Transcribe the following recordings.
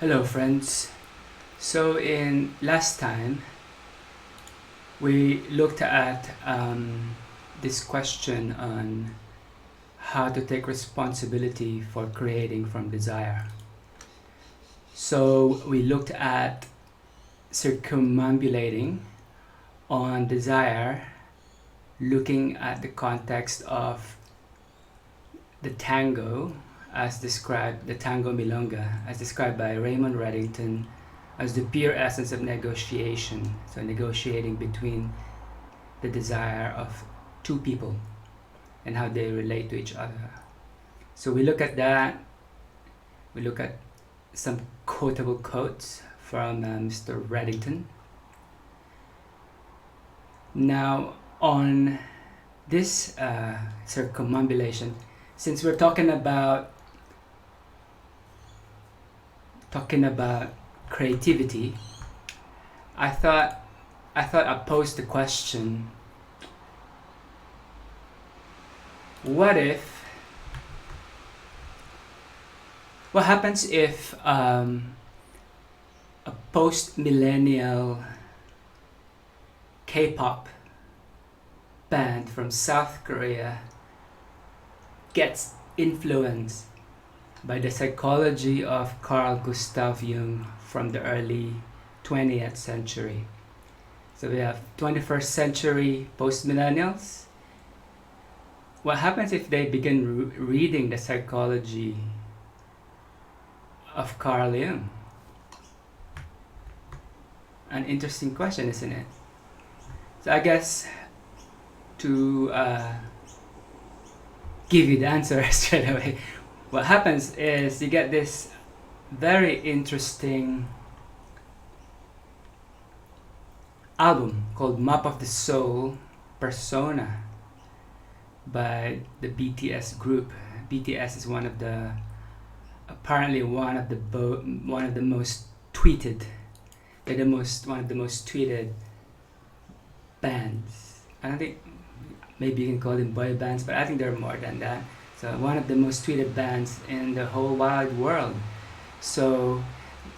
Hello friends. So in last time we looked at this question on how to take responsibility for creating from desire. So we looked at circumambulating on desire, looking at the context of the tango as described, the tango milonga, as described by Raymond Reddington as the pure essence of negotiation. So negotiating between the desire of two people and how they relate to each other. So we look at that. We look at some quotable quotes from Mr. Reddington. Now on this circumambulation, since we're talking about creativity, I thought I'd pose the question: what happens if a post-millennial K-pop band from South Korea gets influenced by the psychology of Carl Gustav Jung from the early 20th century. So we have 21st century post-millennials. What happens if they begin reading the psychology of Carl Jung? An interesting question, isn't it? So I guess to give you the answer straight away, what happens is you get this very interesting album called Map of the Soul Persona by the BTS group. BTS is one of the most tweeted. They're one of the most tweeted bands. I don't think, maybe you can call them boy bands, but I think they're more than that. So one of the most tweeted bands in the whole wide world. So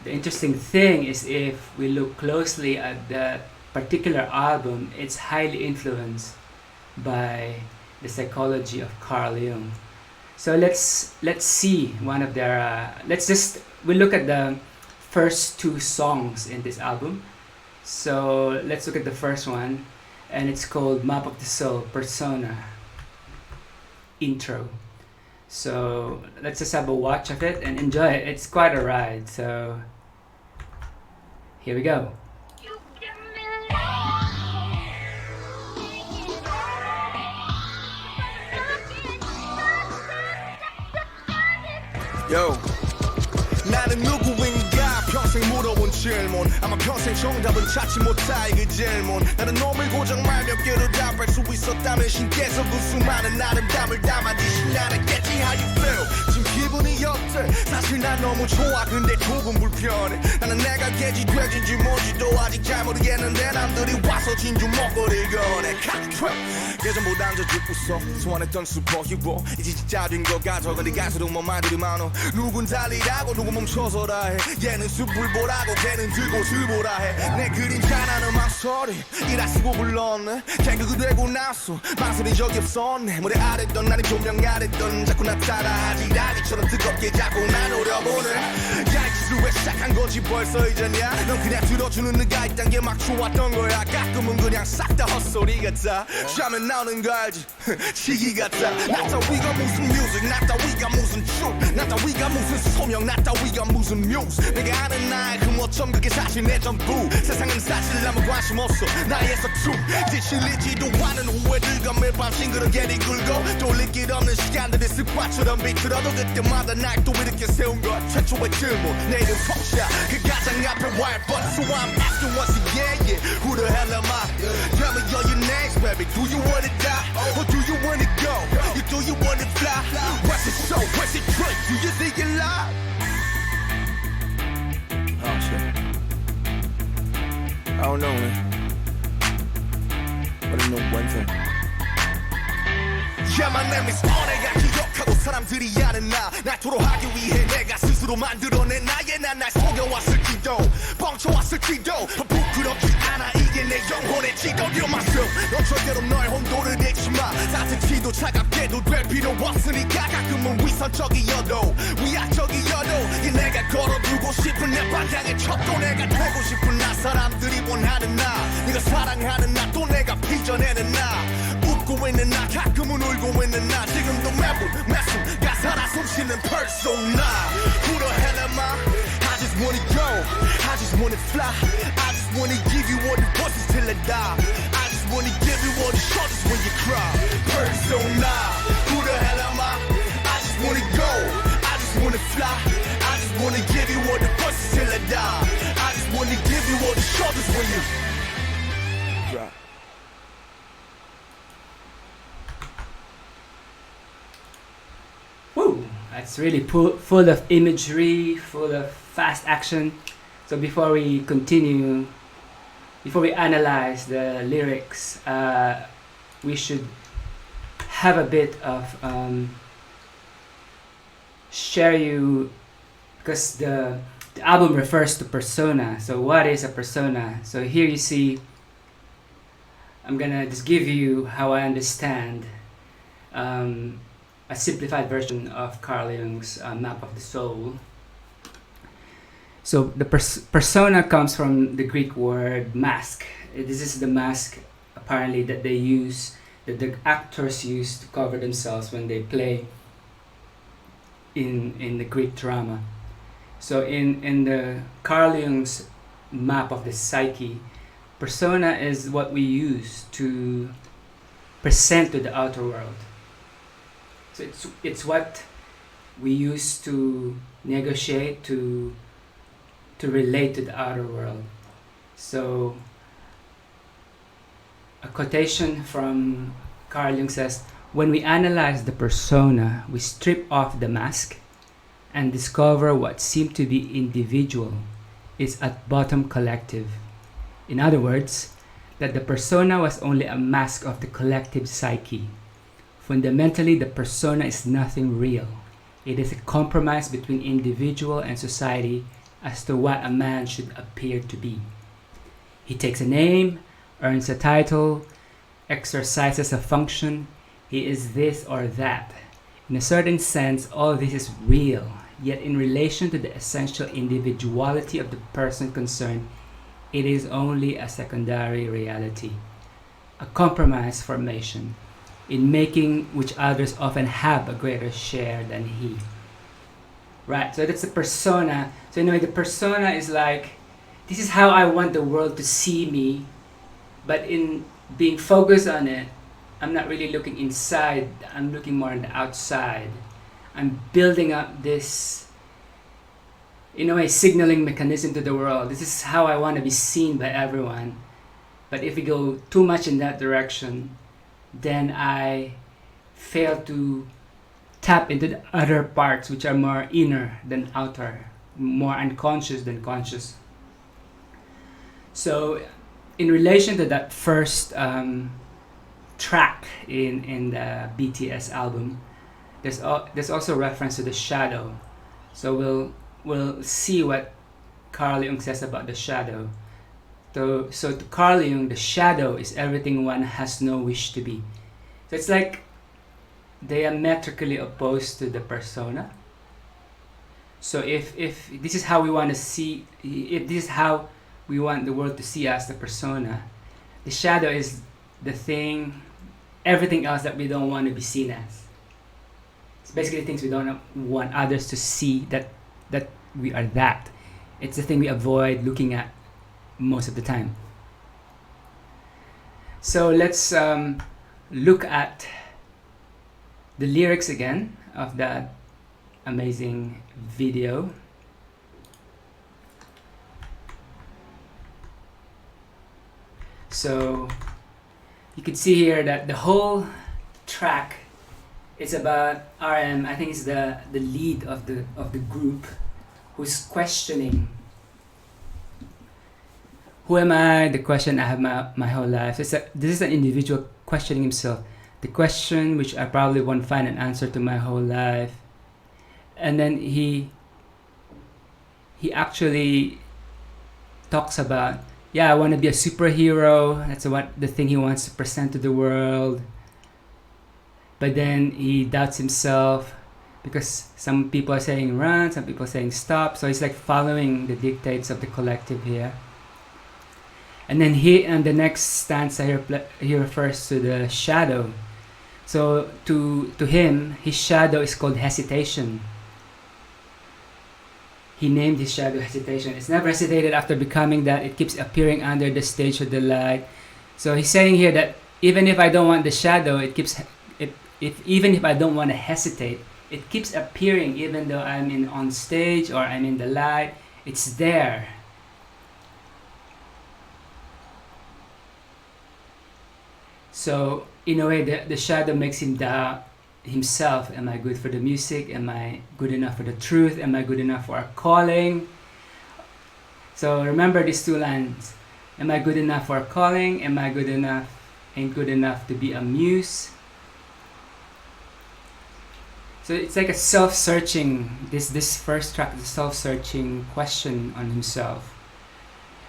the interesting thing is, if we look closely at that particular album, it's highly influenced by the psychology of Carl Jung. So let's see one of their we look at the first two songs in this album. So let's look at the first one, and it's called Map of the Soul Persona Intro. So let's just have a watch of it and enjoy it. It's quite a ride. So here we go. Yo, 나는 누구인가 평생 물어본 질문 아마 평생 정답은 찾지 못할 그 질문 나는 놈을 고정 말 몇 개로 답할 수 있었다면 신께서 그 수많은 아름다움을 담아주신 나라겠지. How you feel? 지금 기분이 어때? 사실 난 너무 좋아 근데 조금 불편해. 나는 내가 개지 돼지인지 뭔지도 아직 잘 모르겠는데 남들이 와서 진주 먹거리 거네. 예전보단 더 웃어 소환했던 슈퍼히로 이제 진짜 된 것 같아. 근데 갈수록 뭐 말들이 많어. 누군 달리라고 누군 멈춰서라 해. 얘는 숲을 보라고 걔는 들고 들보라 해. 내 그림자라는 망설이 이라 쓰고 불렀네. 개그가 되고 나서 망설인 적이 없었네. 무대 아래던 나는 조명 아래던 자꾸 나 따라하지 라기처럼 뜨겁게 자꾸 나 노려보네. 야 이 짓을 왜 시작한 거지 벌써 이제냐. 넌 그냥 들어주는 네가 있단 게 막 좋았던 거야. 가끔은 그냥 싹 다 헛소리 같아. 샤면 나오는 거 알지 시기 같아. 나 따위가 무슨 뮤직 나 따위가 무슨 춤 나 따위가 무슨 소명 나 따위가 무슨 뮤즈. 내가 아는 나의 그 뭐점 그게 사실 내 전부. 세상은 사실 아무 관심 없어 나의 서춤. 이제 실리지도 않은 후회들과 매일 밤 싱그럽게 뒤굴고 돌릴 길 없는 시간들이 습관처럼 비틀어도 그때마다 날 또 이렇게 세운 것. 최초의 질문 내 이름 펑샤 그 가장 앞에 wild but so I'm asking once again yeah who the hell am I? Tell me all your names baby. Do you wanna die or do you wanna go? You do you wanna fly? What's it so? What's it drink? Do you think you lie? Oh shit I don't know man But I know one thing Yeah my name is on 내가 기억하고 사람들이 아는 나 날 하기 위해 내가 스스로 만들어낸 나의 난 날 속여왔을지도 뻥쳐왔을지도 부끄럽지 않아 이게 내 영혼의 지도 You're myself 넌 절대로 너의 혼돈을 잃지 마 따뜻히도 차갑게도 될 필요 없으니까 가끔은 위선적이어도 위약적이어도 이 내가 걸어두고 싶은 내 방향의 척도 내가 되고 싶은 나 사람들이 원하는 나 네가 사랑하는 나 또 내가 빚어내는 나 웃고 있는 나 가끔은 울고 있는 나 지금도 매분 매순 가사라 숨쉬는 persona Who the hell am I? I just wanna go I just wanna fly I just wanna give you all the voices till I die I just wanna give you all the shoulders when you cry Persona Who the hell am I? I just wanna go I just wanna fly I just wanna give you all the voices till I die I just wanna give you all the shoulders when you cry Woo! That's really full of imagery, full of fast action. So before we continue, before we analyze the lyrics, we should have a bit of share you, because the album refers to persona. So what is a persona? So here you see, I'm gonna just give you how I understand a simplified version of Carl Jung's Map of the Soul. So the persona comes from the Greek word mask. This is the mask apparently that they use, that the actors use to cover themselves when they play in the Greek drama. So in the Carl Jung's Map of the Psyche, persona is what we use to present to the outer world. So it's what we use to negotiate, to relate to the outer world. So a quotation from Carl Jung says, when we analyze the persona, we strip off the mask and discover what seemed to be individual is at bottom collective. In other words, that the persona was only a mask of the collective psyche. Fundamentally, the persona is nothing real. It is a compromise between individual and society as to what a man should appear to be. He takes a name, earns a title, exercises a function. He is this or that. In a certain sense, all this is real, yet in relation to the essential individuality of the person concerned, it is only a secondary reality, a compromise formation, in making which others often have a greater share than he. Right, so that's the persona. So anyway, the persona is like, this is how I want the world to see me, but in being focused on it, I'm not really looking inside, I'm looking more on the outside. I'm building up this, in a way, signaling mechanism to the world. This is how I want to be seen by everyone. But if we go too much in that direction, then I fail to tap into the other parts which are more inner than outer, more unconscious than conscious. So in relation to that first track in the BTS album, there's also reference to the shadow. So we'll see what Carl Jung says about the shadow. So to Carl Jung, the shadow is everything one has no wish to be. So it's like diametrically opposed to the persona. So if this is how we want to see, if this is how we want the world to see us, the persona, the shadow is the thing, everything else that we don't want to be seen as. It's basically things we don't want others to see that we are that. It's the thing we avoid looking at most of the time. So let's look at the lyrics again of that amazing video. So you can see here that the whole track is about RM. I think it's the lead of the group who's questioning, who am I? The question I have my whole life. This is an individual questioning himself. the question which I probably won't find an answer to my whole life. And then he actually talks about, yeah, I want to be a superhero. That's what the thing he wants to present to the world. But then he doubts himself because some people are saying run, some people are saying stop. So he's like following the dictates of the collective here. And then the next stanza here, he refers to the shadow. So to him, his shadow is called hesitation. He named his shadow hesitation. It's never hesitated after becoming that. It keeps appearing under the stage of the light. So he's saying here that even if I don't want the shadow, even if I don't want to hesitate, it keeps appearing even though I'm on stage or I'm in the light. It's there. So in a way, the shadow makes him doubt himself. Am I good for the music? Am I good enough for the truth? Am I good enough for our calling? So remember these two lines. Am I good enough for our calling? Am I good enough? Ain't good enough to be a muse? So it's like a self-searching, this first track is a self-searching question on himself.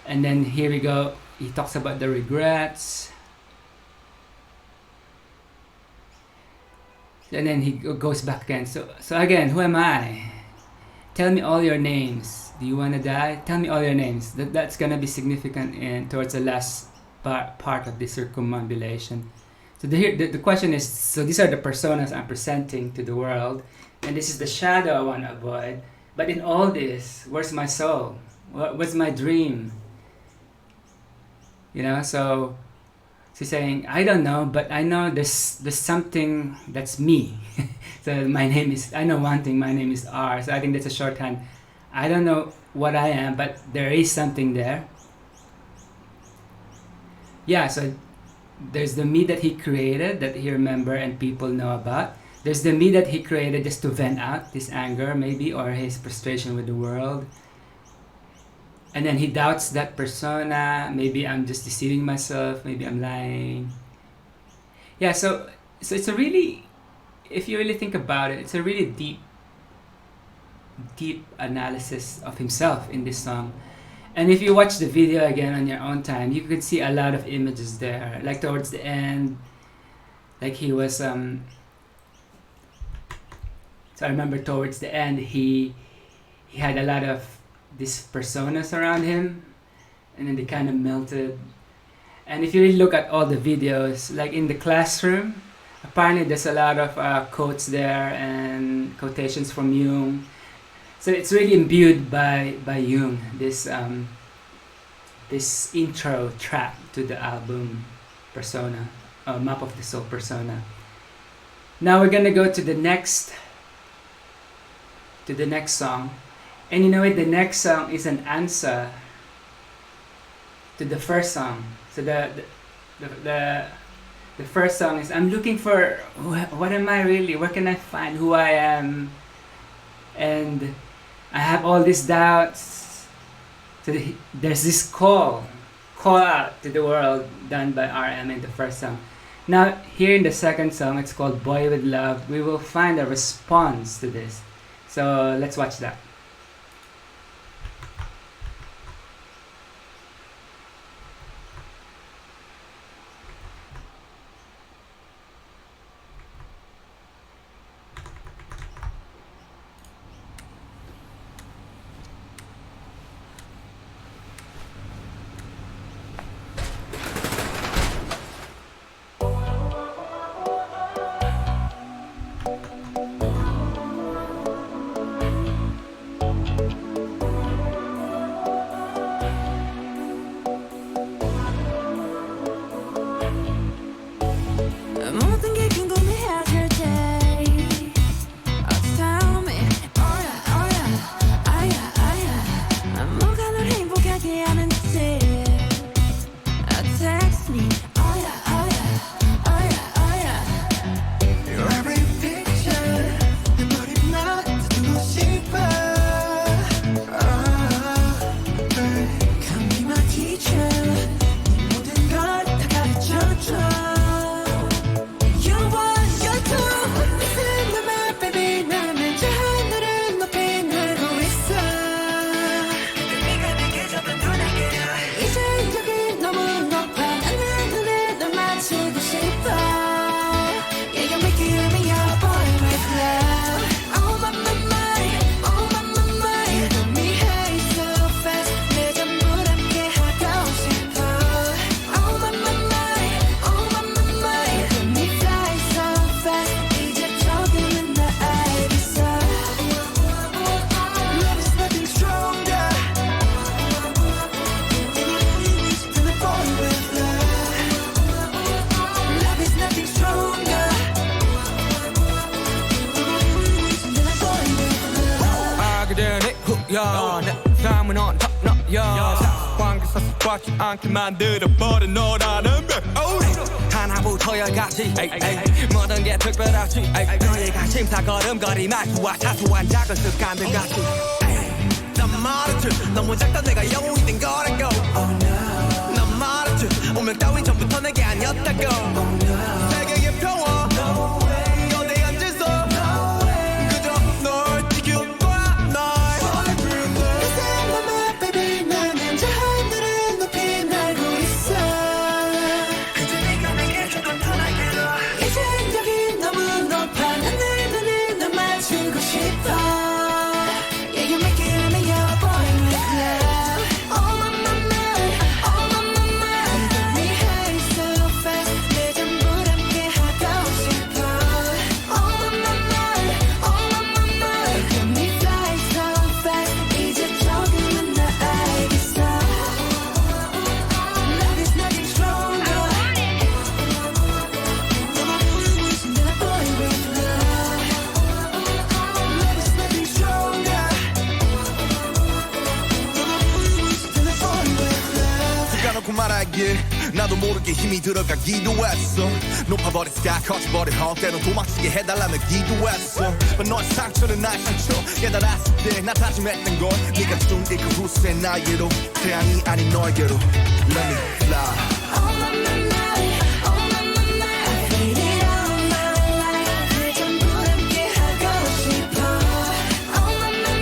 And then here we go, he talks about the regrets. And then he goes back again. So again, who am I? Tell me all your names. Do you want to die? Tell me all your names. That's going to be significant towards the last part of this circumambulation. So the question is, so these are the personas I'm presenting to the world, and this is the shadow I want to avoid. But in all this, where's my soul? What's my dream? So she's saying, I don't know, but I know there's something that's me. So I know one thing, my name is R. So I think that's a shorthand. I don't know what I am, but there is something there. Yeah, so there's the me that he created, that he remember and people know about. There's the me that he created just to vent out his anger maybe, or his frustration with the world. And then he doubts that persona. Maybe I'm just deceiving myself. Maybe I'm lying. Yeah, so it's a really, if you really think about it, it's a really deep analysis of himself in this song. And if you watch the video again on your own time, you could see a lot of images there. Like towards the end, like he was, so I remember towards the end, he had a lot of these personas around him, and then they kind of melted. And if you really look at all the videos, like in the classroom, apparently there's a lot of quotes there and quotations from Jung. So it's really imbued by Jung, this intro track to the album Persona, Map of the Soul Persona. Now we're gonna go to the next song. And you know what? The next song is an answer to the first song. So the first song is, I'm looking for what am I really? Where can I find who I am? And I have all these doubts. So there's this call out to the world done by RM in the first song. Now here in the second song, it's called Boy With Love. We will find a response to this. So let's watch that. 감은 on top 너여 관계사 꽉지 않게 만들어버린 너라는 배 하나부터 열까지 모든 게 특별하지 너의 관심사 걸음걸이 말투와 사소한 작은 습관들 같이 난 말했지 너무 작다 내가 영웅이 된 거라고 난 말했지 운명 따윈 전부터 내게 아니었다고 세계의 평화 거대한 질서 그저 널 지킬 거야 날 baby 나는 저 하늘을 높이 날고 있어 그저 네가 내게 조금 더 날개로 이제 여기 너무 높아 하늘들을 널 맞추고 싶어 Yeah you make it and you're a boy with love Oh my you get me high so fast 내 전부 함께 하고 싶어 Oh my you get me fly so fast 이제 조금은 나 알겠어 Love is nothing stronger than a boy with love Love is nothing stronger than a boy with love 숨겨놓고 말하길 나도 모르게 힘이 들어가기도 했어 높아버린 sky 커져버린 헛 때론 도망치게 해달라며 기도했어 But 너의 상처는 나의 상처 깨달았을 때 나 다짐했던 걸 네가 준 그 후세 나에게로 태양이 아닌 너에게로 Let me fly Oh my I waited all my life 내 전부 함께 하고 싶어 Oh my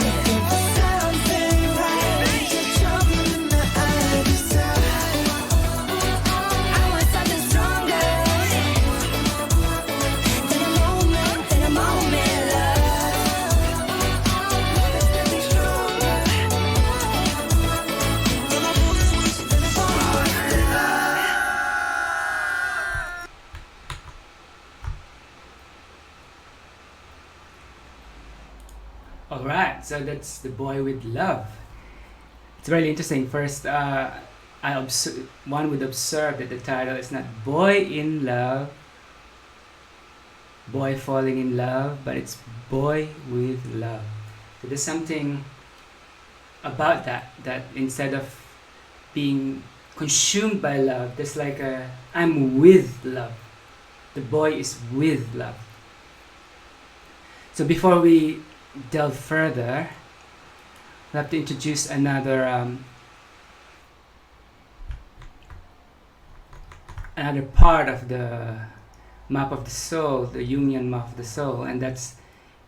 if the something right 이제 조금은 나 알겠어 I want something stronger than a moment love Nothing stronger than a boy with love Alright, so that's The Boy with Love. It's really interesting. First, one would observe that the title is not Boy in Love, Boy Falling in Love, but it's Boy with Love. So there's something about that instead of being consumed by love, there's like I'm with love. The boy is with love. So before we delve further, we have to introduce another part of the map of the soul, the Jungian map of the soul, and that's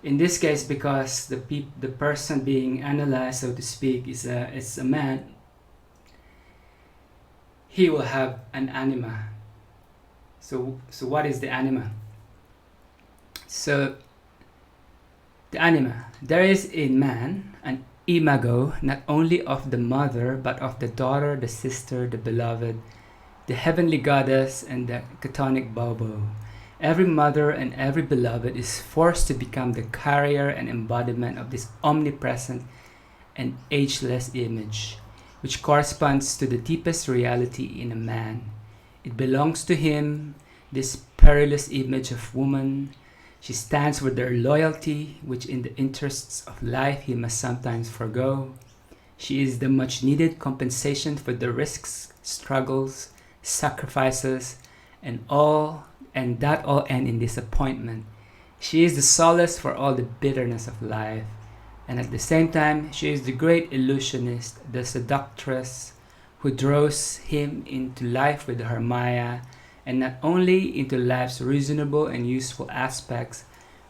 in this case because the person being analyzed, so to speak, is a man. He will have an anima. So what is the anima? So the anima, there is in man an imago not only of the mother but of the daughter, the sister, the beloved, the heavenly goddess, and the chthonic Bobo. Every mother and every beloved is forced to become the carrier and embodiment of this omnipresent and ageless image, which corresponds to the deepest reality in a man. It belongs to him, this perilous image of woman. She stands for their loyalty, which in the interests of life he must sometimes forgo. She is the much needed compensation for the risks, struggles, sacrifices, and that all end in disappointment. She is the solace for all the bitterness of life, and at the same time she is the great illusionist, the seductress, who draws him into life with her Maya, and not only into life's reasonable and useful aspects,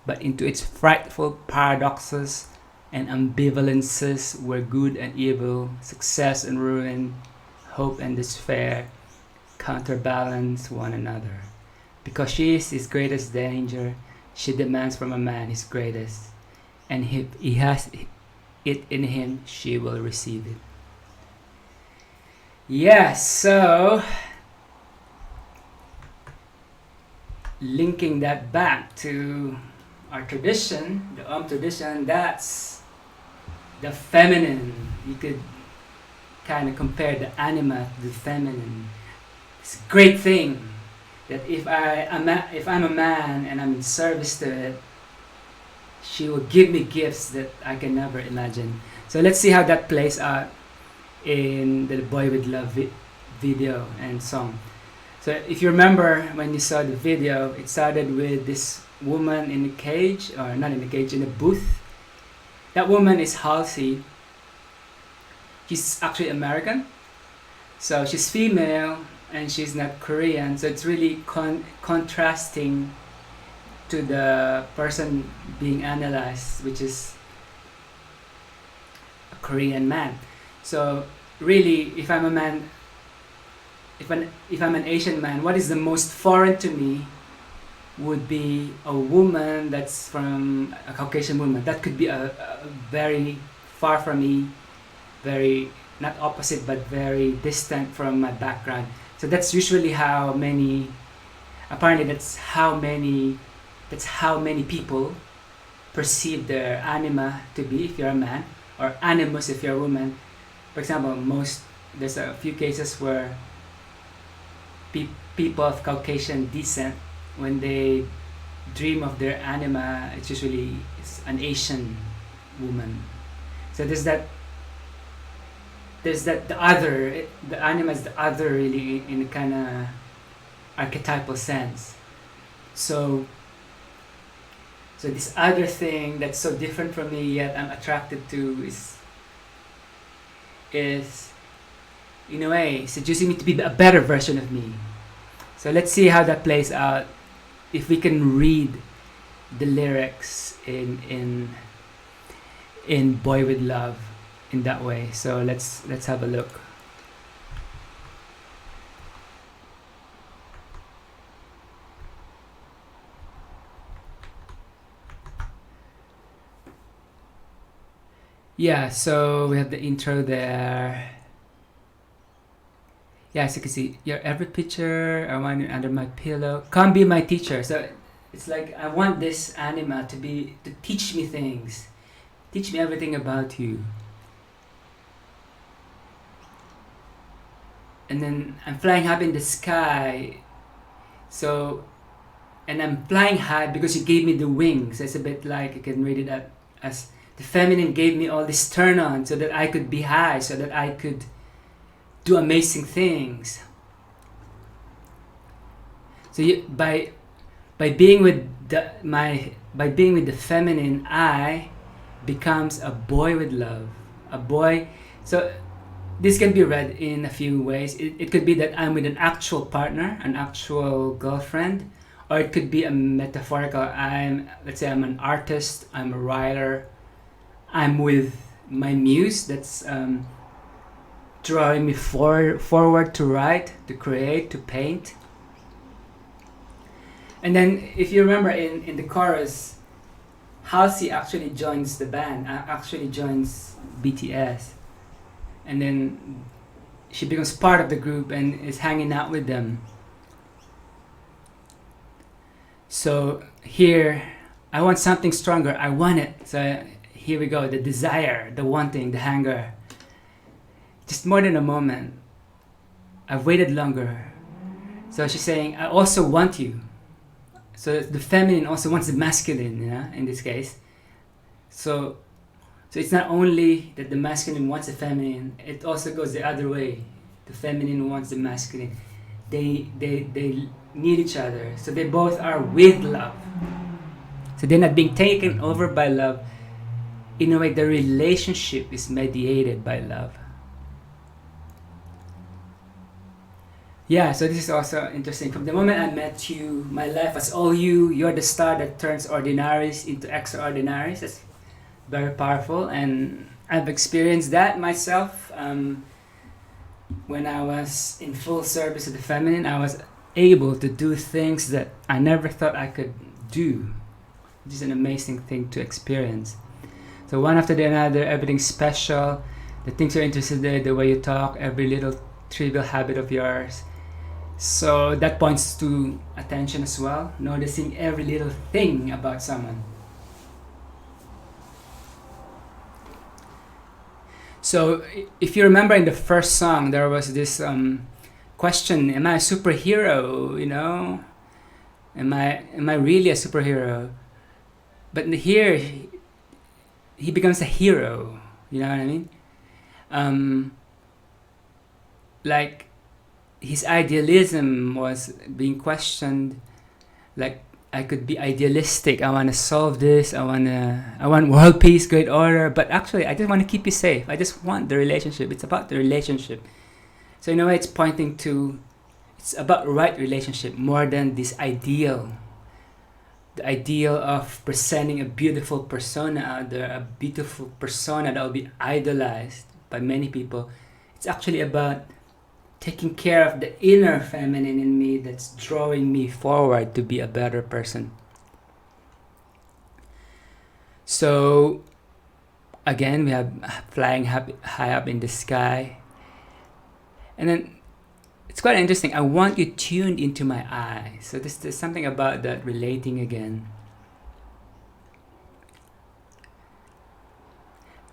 but into its frightful paradoxes and ambivalences where good and evil, success and ruin, hope and despair counterbalance one another. Because she is his greatest danger, she demands from a man his greatest, and if he has it in him, she will receive it. Yes, so linking that back to our tradition, the tradition, that's the feminine. You could kind of compare the anima to the feminine. It's a great thing that if I'm a man and I'm in service to it, she will give me gifts that I can never imagine. So let's see how that plays out in the Boy with Love video and song. So if you remember when you saw the video, it started with this woman in a cage, or not in a cage, in a booth. That woman is Halsey. She's actually American. So she's female and she's not Korean. So it's really contrasting to the person being analyzed, which is a Korean man. So really, if I'm a man, if I'm an Asian man, what is the most foreign to me would be a woman that's from a Caucasian woman. That could be a very far from me, very not opposite but very distant from my background. So that's usually how many, apparently that's how many people perceive their anima to be if you're a man, or animus if you're a woman. For example, there's a few cases where people of Caucasian descent, when they dream of their anima, it's usually an Asian woman. So there's that the other, the anima is the other, really, in a kind of archetypal sense. So this other thing that's so different from me yet I'm attracted to is in a way seducing me to be a better version of me. So let's see how that plays out if we can read the lyrics in Boy with Love in that way. So let's have a look. Yeah, so we have the intro there. Yeah, as you can see, your every picture I want it under my pillow. Come be my teacher. So it's like I want this anima to teach me things, teach me everything about you. And then I'm flying up in the sky. So, and I'm flying high because you gave me the wings. It's a bit like you can read it as the feminine gave me all this turn on so that I could be high, so that I could do amazing things. So by being with the feminine, I becomes a boy with love, a boy. So this can be read in a few ways. It could be that I'm with an actual partner, an actual girlfriend, or it could be a metaphorical. Let's say I'm an artist, I'm a writer, I'm with my muse that's drawing me forward to write, to create, to paint. And then if you remember in the chorus, Halsey actually joins the band, actually joins BTS. And then she becomes part of the group and is hanging out with them. So here, I want something stronger, I want it. So here we go, the desire, the wanting, the hunger. Just more than a moment. I've waited longer. So she's saying, I also want you. So the feminine also wants the masculine, in this case. So it's not only that the masculine wants the feminine, it also goes the other way. The feminine wants the masculine. They need each other. So they both are with love. So they're not being taken over by love. In a way, the relationship is mediated by love. Yeah, so this is also interesting. From the moment I met you, my life was all you. You're the star that turns ordinaries into extraordinaries. That's very powerful, and I've experienced that myself. When I was in full service of the feminine, I was able to do things that I never thought I could do. Which is an amazing thing to experience. So one after the another, everything's special. The things you're interested in, the way you talk, every little trivial habit of yours. So that points to attention as well, noticing every little thing about someone. So if you remember in the first song, there was this question, am I a superhero, Am I really a superhero? but here he becomes a hero. You know what I mean? Like his idealism was being questioned. Like, I could be idealistic. I want to solve this. I want world peace, great order. But actually, I just want to keep you safe. I just want the relationship. It's about the relationship. So in a way, it's about right relationship more than this ideal. The ideal of presenting a beautiful persona out there, a beautiful persona that will be idolized by many people. It's actually about taking care of the inner feminine in me that's drawing me forward to be a better person. So again, we have flying high up in the sky. And then it's quite interesting. I want you tuned into my eyes. So there's something about that relating again.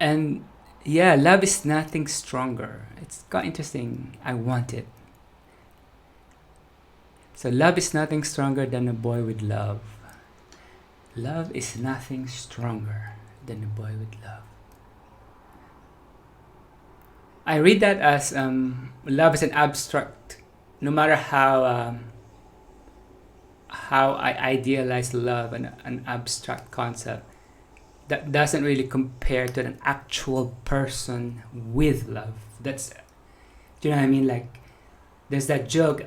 And yeah, love is nothing stronger. It's quite interesting. I want it. So love is nothing stronger than a boy with love. Love is nothing stronger than a boy with love. I read that as love is an abstract. No matter how I idealize love, an abstract concept that doesn't really compare to an actual person with love. That's, do you know what I mean? Like, there's that joke,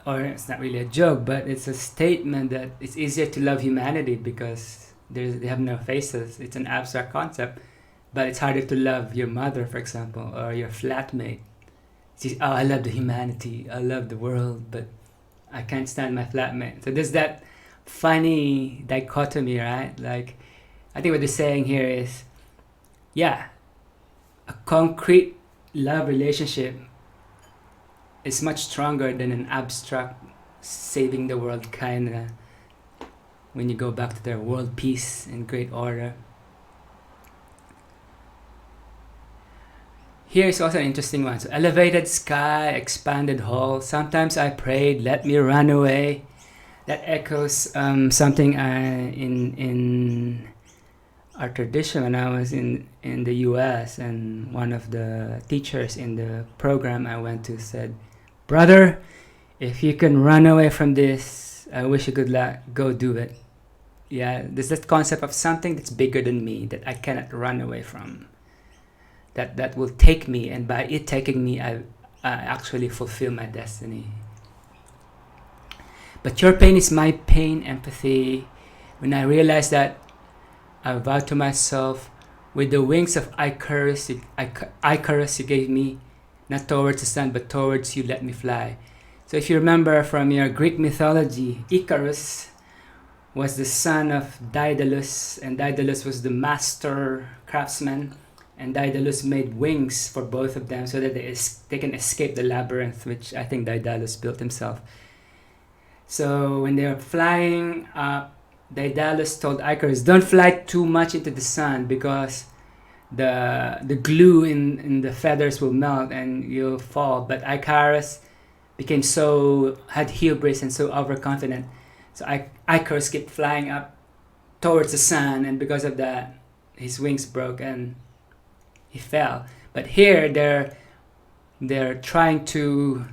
or it's not really a joke, but it's a statement that it's easier to love humanity because they have no faces. It's an abstract concept, but it's harder to love your mother, for example, or your flatmate. Oh, I love the humanity, I love the world, but I can't stand my flatmate. So there's that funny dichotomy, right? Like, I think what they're saying here is, yeah, a concrete love relationship is much stronger than an abstract saving the world kind of, when you go back to their world peace and great order. Here is also an interesting one. So elevated sky, expanded hall. Sometimes I prayed, let me run away. That echoes something in our tradition when I was in the US, and one of the teachers in the program I went to said, brother, if you can run away from this, I wish you could go do it. Yeah, there's that concept of something that's bigger than me that I cannot run away from. That will take me, and by it taking me, I actually fulfill my destiny. But your pain is my pain, empathy. When I realized that, I vowed to myself, with the wings of Icarus you gave me, not towards the sun, but towards you let me fly. So if you remember from your Greek mythology, Icarus was the son of Daedalus, and Daedalus was the master craftsman, and Daedalus made wings for both of them so that they can escape the labyrinth, which I think Daedalus built himself. So when they were flying up, Daedalus told Icarus, don't fly too much into the sun because the glue in the feathers will melt and you'll fall. But Icarus had hubris and so overconfident. So Icarus kept flying up towards the sun, and because of that, his wings broke and he fell. But here they're trying to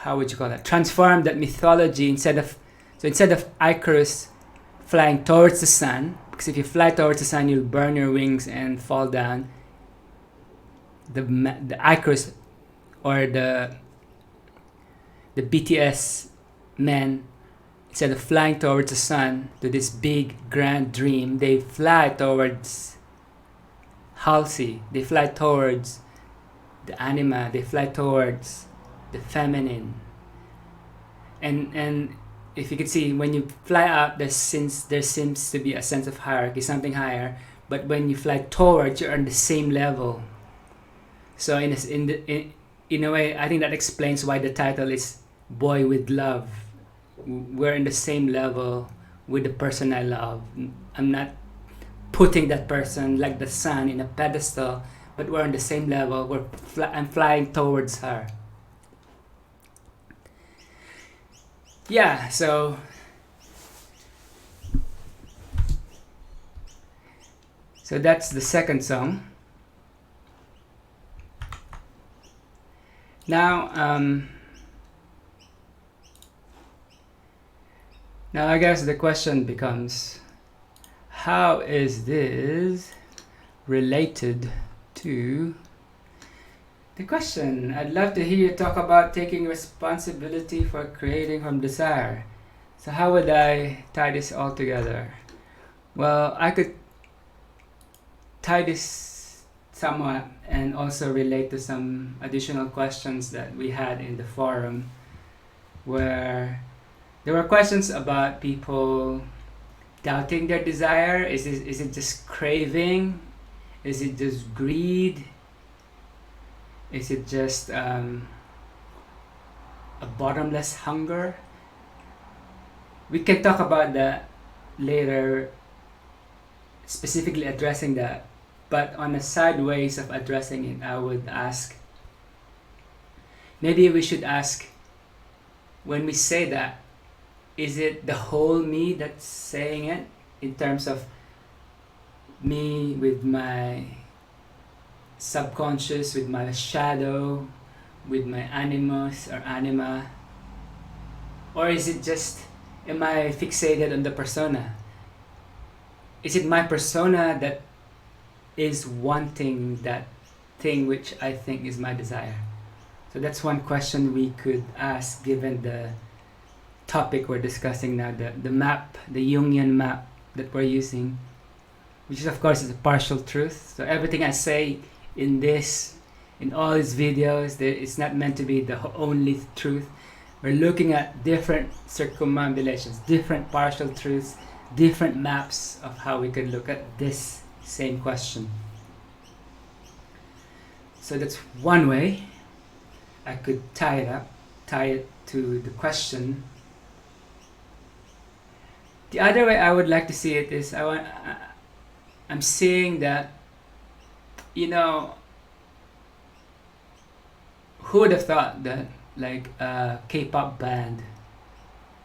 how would you call that? Transform that mythology instead of Icarus flying towards the sun, because if you fly towards the sun, you'll burn your wings and fall down. The Icarus, or the BTS men, instead of flying towards the sun to this big grand dream, they fly towards Halsey. They fly towards the anima. They fly towards the feminine. And if you can see, when you fly up, there seems to be a sense of hierarchy, something higher. But when you fly towards, you're on the same level. So in a way, I think that explains why the title is Boy with Love. We're in the same level with the person I love. I'm not putting that person like the sun in a pedestal, but we're on the same level. I'm flying towards her. yeah, so that's the second song. Now, now I guess the question becomes, how is this related to the question? I'd love to hear you talk about taking responsibility for creating from desire. So how would I tie this all together? Well, I could tie this somewhat and also relate to some additional questions that we had in the forum, where there were questions about people doubting their desire. Is it just craving? Is it just greed? Is it just a bottomless hunger? We can talk about that later, specifically addressing that. But on a sideways of addressing it, I would ask, maybe we should ask, when we say that, is it the whole me that's saying it, in terms of me with my subconscious, with my shadow, with my animus or anima? Or is it just, am I fixated on the persona? Is it my persona that is wanting that thing which I think is my desire? So that's one question we could ask, given the topic we're discussing now, the map, the Jungian map that we're using, which is of course is a partial truth. So everything I say in all these videos, it's not meant to be the only truth. We're looking at different circumambulations, different partial truths, different maps of how we could look at this same question. So that's one way I could tie it to the question. The other way I would like to see it is, I'm seeing that, who would have thought that like a K-pop band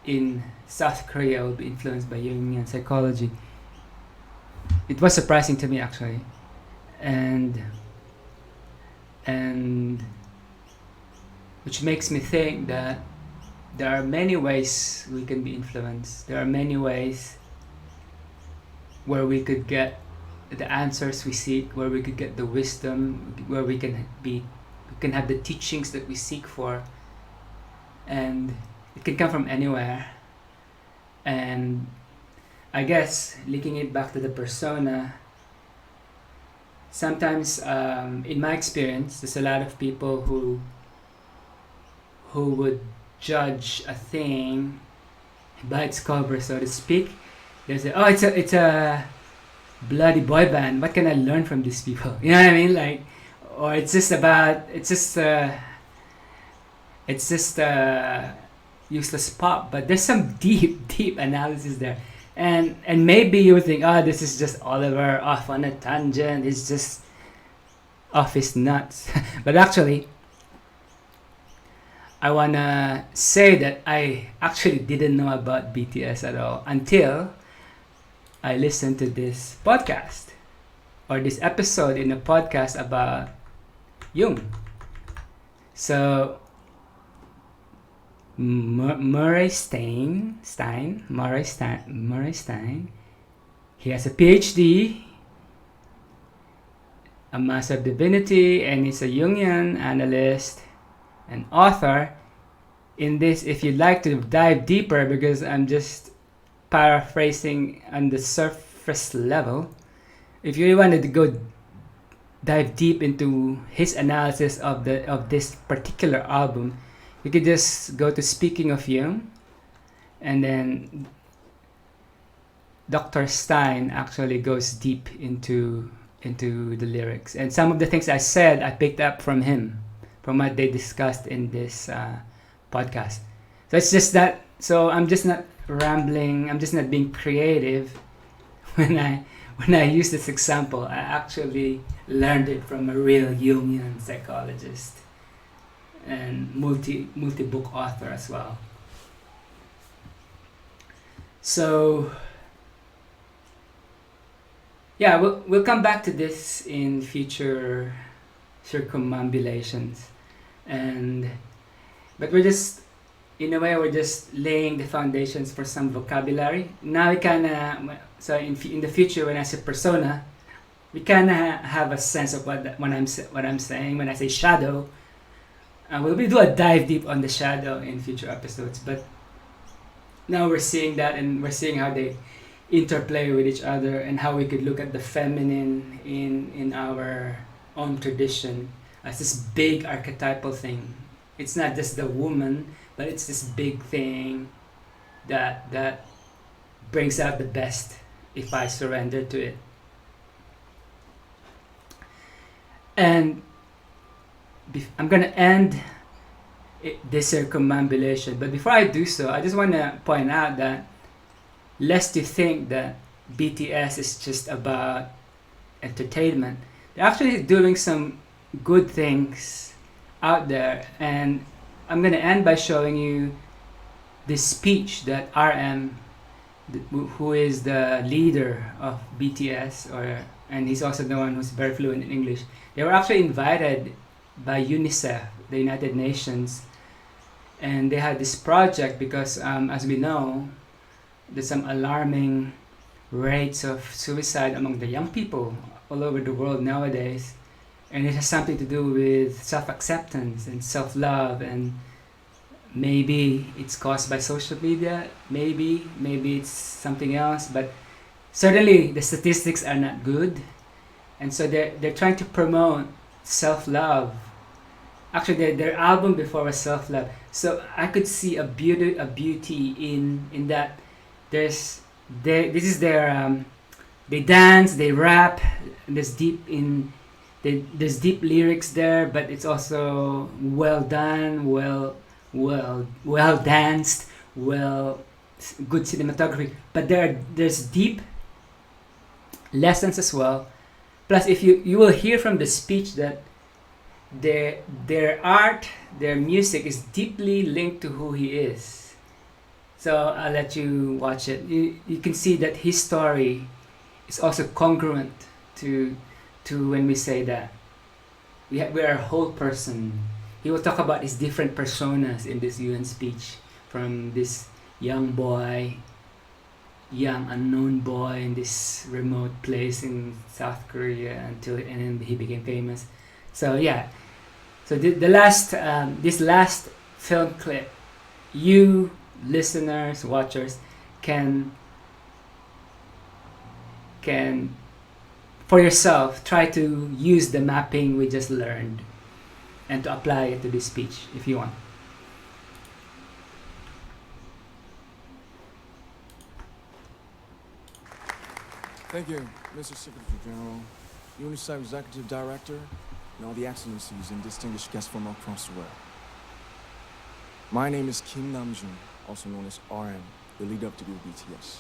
in South Korea would be influenced by Jungian psychology? It was surprising to me, actually, and which makes me think that there are many ways we can be influenced. There are many ways where we could get the answers we seek, where we could get the wisdom, where we can have the teachings that we seek for, and it can come from anywhere. And I guess linking it back to the persona, sometimes in my experience, there's a lot of people who would judge a thing by its cover, so to speak. They say, "Oh, it's a bloody boy band. What can I learn from these people?" You know what I mean? Like, or it's just useless pop. But there's some deep analysis there, and maybe you would think, "Oh, this is just Oliver off on a tangent. He's just off his nuts." But actually, I wanna say that I actually didn't know about BTS at all until I listened to this podcast, or this episode in a podcast about Jung. So Murray Stein, he has a PhD, a Master of Divinity, and he's a Jungian analyst and author. In this, if you'd like to dive deeper, because I'm just paraphrasing on the surface level, if you wanted to go dive deep into his analysis of this particular album, you could just go to Speaking of Jung, and then Dr. Stein actually goes deep into the lyrics, and some of the things I said I picked up from him, from what they discussed in this podcast. So it's just that. So I'm just not rambling. I'm just not being creative when I use this example. I actually learned it from a real Jungian psychologist and multi-book author as well. So yeah, we'll come back to this in future circumambulations, and but we're just in a way we're just laying the foundations for some vocabulary. Now we kind of so in the future when I say persona, we kind of have a sense of what I'm saying when I say shadow. We'll do a dive deep on the shadow in future episodes, but now we're seeing that and we're seeing how they interplay with each other and how we could look at the feminine in our own tradition as this big archetypal thing. It's not just the woman, but it's this big thing that brings out the best if I surrender to it. And I'm gonna end this circumambulation, but before I do so, I just want to point out that lest you think that BTS is just about entertainment, they're actually doing some good things out there. And I'm gonna end by showing you this speech that RM, who is the leader of BTS, and he's also the one who's very fluent in English. They were actually invited by UNICEF, the United Nations, and they had this project because, as we know, there's some alarming rates of suicide among the young people all over the world nowadays, and it has something to do with self-acceptance and self-love, and maybe it's caused by social media, maybe it's something else, but certainly the statistics are not good, and so they're trying to promote self-love. Actually, their album before was self-love, so I could see a beauty in that. This is their they dance, they rap, there's there's deep lyrics there, but it's also well done, well danced, good cinematography, but there's deep lessons as well. Plus, if you will hear from the speech that their art, their music is deeply linked to who he is. So I'll let you watch it. You can see that his story is also congruent to when we say that we're a whole person. He will talk about his different personas in this UN speech, from this young unknown boy in this remote place in South Korea and then he became famous. So yeah, so the last this last film clip, you listeners, watchers can for yourself try to use the mapping we just learned and to apply it to this speech if you want. Thank you, Mr. Secretary General, UNICEF Executive Director, and all the excellencies and distinguished guests from across the world. My name is Kim Namjoon, also known as RM, the leader of the group BTS.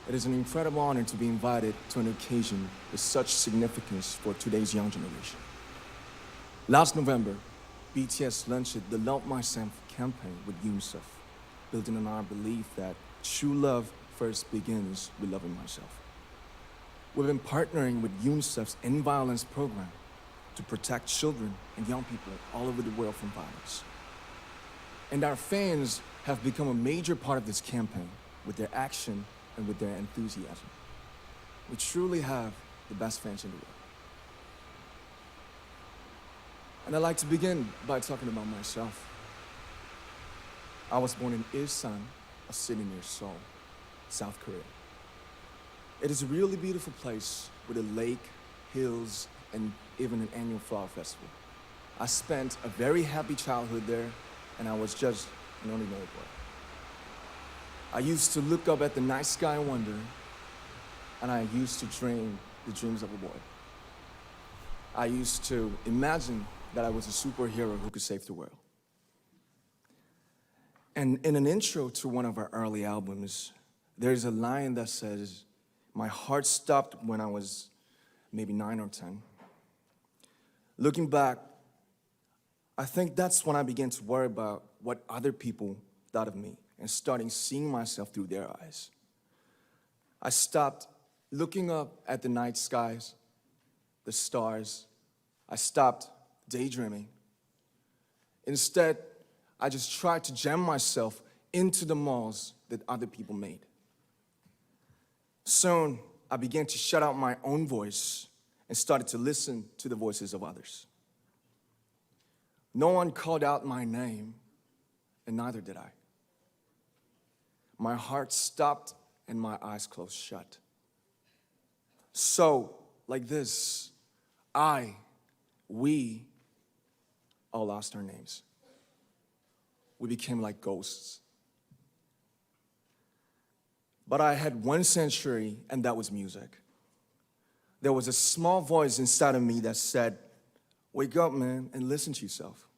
It is an incredible honor to be invited to an occasion with such significance for today's young generation. Last November, BTS launched the Love Myself campaign with UNICEF, building on our belief that true love first begins with loving myself. We've been partnering with UNICEF's End Violence program to protect children and young people all over the world from violence. And our fans have become a major part of this campaign with their action and with their enthusiasm. We truly have the best fans in the world. And I'd like to begin by talking about myself. I was born in Ilsan, a city near Seoul, South Korea. It is a really beautiful place with a lake, hills, and even an annual flower festival. I spent a very happy childhood there, and I was just an ordinary boy. I used to look up at the night sky and wonder, and I used to dream the dreams of a boy. I used to imagine that I was a superhero who could save the world. And in an intro to one of our early albums, there's a line that says, "My heart stopped when I was maybe 9 or 10. Looking back, I think that's when I began to worry about what other people thought of me and starting seeing myself through their eyes. I stopped looking up at the night skies, the stars. I stopped daydreaming. Instead, I just tried to jam myself into the malls that other people made. Soon, I began to shut out my own voice and started to listen to the voices of others. No one called out my name, and neither did I. My heart stopped and my eyes closed shut. So, like this, we all lost our names. We became like ghosts. But I had one sanctuary, and that was music. There was a small voice inside of me that said, "Wake up, man, and listen to yourself."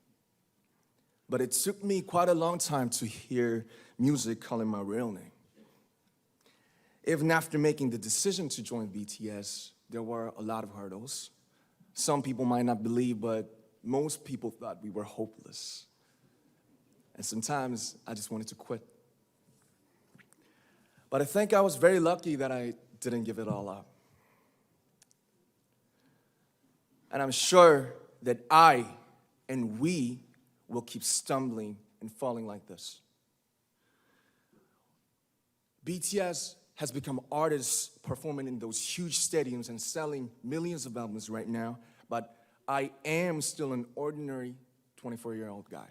But it took me quite a long time to hear music calling my real name. Even after making the decision to join BTS, there were a lot of hurdles. Some people might not believe, but most people thought we were hopeless. And sometimes I just wanted to quit. But I think I was very lucky that I didn't give it all up. And I'm sure that I and we will keep stumbling and falling like this. BTS has become artists performing in those huge stadiums and selling millions of albums right now, but I am still an ordinary 24-year-old guy.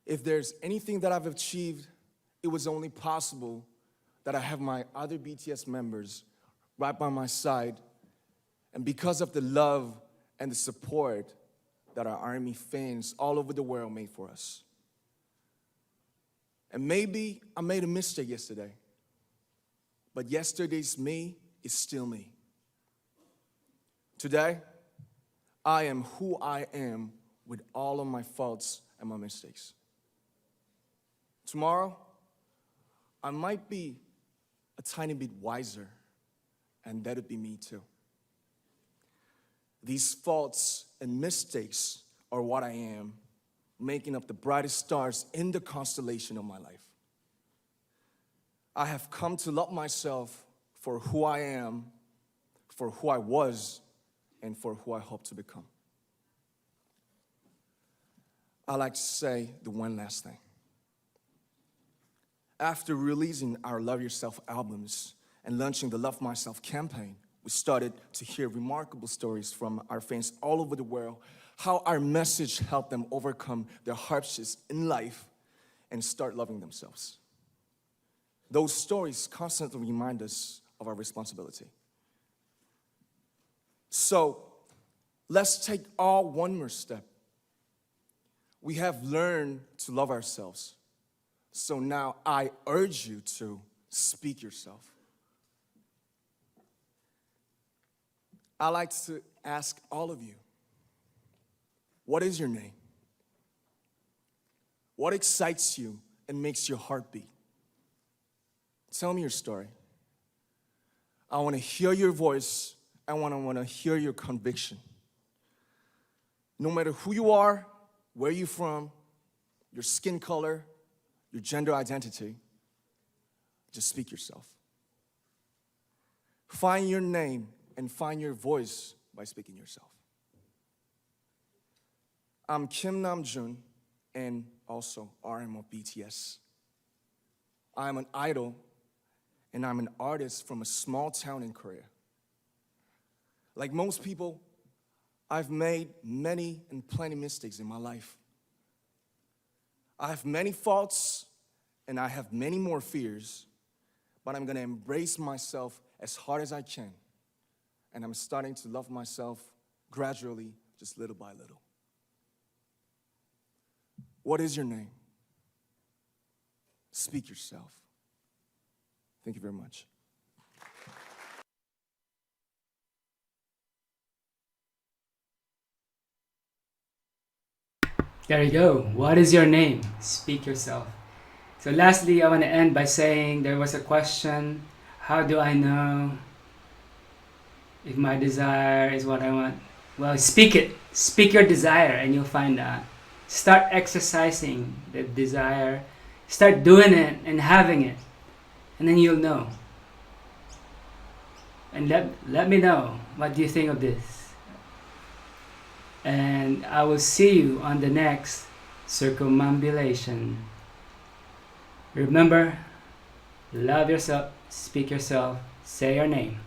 If there's anything that I've achieved, it was only possible that I have my other BTS members right by my side, and because of the love and the support that our ARMY fans all over the world made for us. And maybe I made a mistake yesterday, but yesterday's me is still me. Today, I am who I am with all of my faults and my mistakes. Tomorrow, I might be a tiny bit wiser, and that would be me too. These faults and mistakes are what I am, making up the brightest stars in the constellation of my life. I have come to love myself for who I am, for who I was, and for who I hope to become. I like to say the one last thing. After releasing our Love Yourself albums and launching the Love Myself campaign, we started to hear remarkable stories from our fans all over the world, how our message helped them overcome their hardships in life and start loving themselves. Those stories constantly remind us of our responsibility. So, let's take all one more step. We have learned to love ourselves. So now I urge you to speak yourself. I like to ask all of you, what is your name? What excites you and makes your heart beat? Tell me your story. I want to hear your voice. I want to hear your conviction. No matter who you are, where you're from, your skin color, your gender identity, just speak yourself. Find your name and find your voice by speaking yourself. I'm Kim Namjoon and also RM of BTS. I'm an idol and I'm an artist from a small town in Korea. Like most people, I've made many and plenty mistakes in my life. I have many faults and I have many more fears, but I'm gonna embrace myself as hard as I can. And I'm starting to love myself gradually, just little by little. What is your name? Speak yourself. Thank you very much. There you go. What is your name? Speak yourself. So lastly, I want to end by saying there was a question, how do I know if my desire is what I want? Well, speak it. Speak your desire and you'll find out. Start exercising the desire Start doing it and having it, and then you'll know. And let me know what do you think of this. And I will see you on the next circumambulation. Remember, love yourself, speak yourself, say your name.